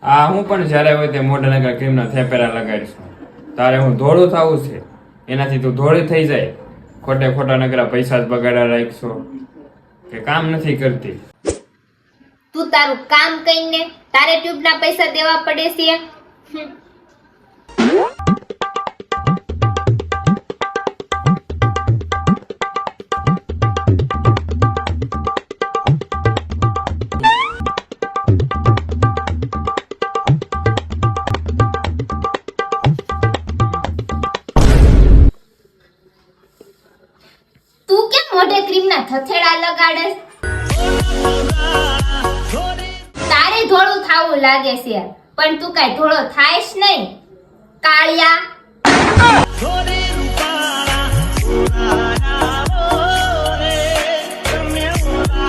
આ હું પણ જ્યારે હોય તે મોઢા નગર ક્રીમના થેપેરા લગાડીશું. તારે હું ધોળું થવું છે, એનાથી તું ધોળી થઈ જાય. ખોટે ખોટા નગરા પૈસા જ બગાડા રાખશો કે કામ નથી કરતી. તું તારું કામ કઈને તારે ટ્યુબના પૈસા દેવા પડે છે. તું કેમ મોઢે ક્રીમના થથેડા લગાડે? તારે ધોળું થાવું લાગે છે, પણ તું કાઈ ધોળો થાયશ નહીં કાળિયા.